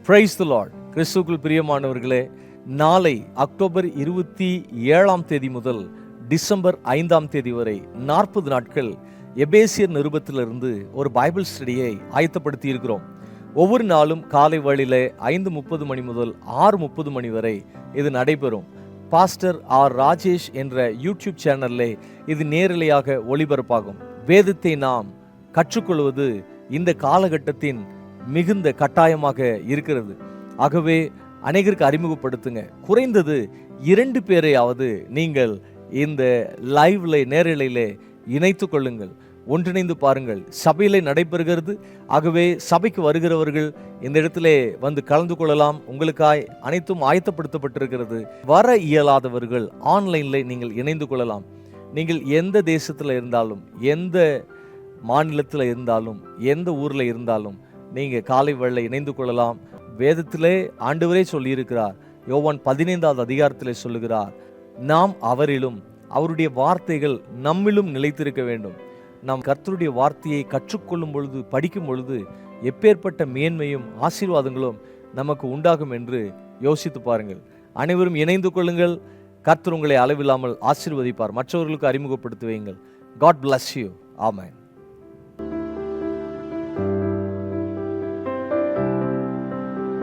Praise the Lord. கிறிஸ்துவுக்குள் பிரியமானவர்களே, நாளை அக்டோபர் 27 முதல் டிசம்பர் 5 வரை 40 நாட்கள் எபேசியர் நிருபத்திலிருந்து ஒரு பைபிள் ஸ்டடியை ஆயத்தப்படுத்தி இருக்கிறோம். ஒவ்வொரு நாளும் காலை வேளையிலே 5:30 மணி முதல் 6:30 மணி வரை இது நடைபெறும். பாஸ்டர் ஆர் ராஜேஷ் என்ற யூடியூப் சேனல்லே இது நேரலையாக ஒளிபரப்பாகும். வேதத்தை நாம் கற்றுக்கொள்வது இந்த காலகட்டத்தின் மிகுந்த கட்டாயமாக இருக்கிறது. ஆகவே அநேகருக்கு அறிமுகப்படுத்துங்க. குறைந்தது 2 பேரையாவது நீங்கள் இந்த லைவ்ல நேரலையிலே இணைத்து கொள்ளுங்கள், ஒன்றிணைந்து பாருங்கள். சபையிலே நடைபெறுகிறது. ஆகவே சபைக்கு வருகிறவர்கள் இந்த இடத்திலே வந்து கலந்து கொள்ளலாம். உங்களுக்காய் அனைத்தும் ஆயத்தப்படுத்தப்பட்டிருக்கிறது. வர இயலாதவர்கள் ஆன்லைன்ல நீங்கள் இணைந்து கொள்ளலாம். நீங்கள் எந்த தேசத்தில் இருந்தாலும், எந்த மாநிலத்தில் இருந்தாலும், எந்த ஊரில் இருந்தாலும் நீங்கள் காலை வேளை இணைந்து கொள்ளலாம். வேதத்திலே ஆண்டவரே சொல்லியிருக்கிறார். யோவான் 15வது அதிகாரத்திலே சொல்லுகிறார், நாம் அவரிலும் அவருடைய வார்த்தைகள் நம்மிலும் நிலைத்திருக்க வேண்டும். நாம் கர்த்தருடைய வார்த்தையை கற்றுக்கொள்ளும் பொழுது, படிக்கும் பொழுது எப்பேற்பட்ட மேன்மையும் ஆசீர்வாதங்களும் நமக்கு உண்டாகும் என்று யோசித்து பாருங்கள். அனைவரும் இணைந்து கொள்ளுங்கள். கர்த்தர் உங்களை அளவில்லாமல் ஆசீர்வதிப்பார். மற்றவர்களுக்கு அறிமுகப்படுத்தி வையுங்கள். God bless you. Amen.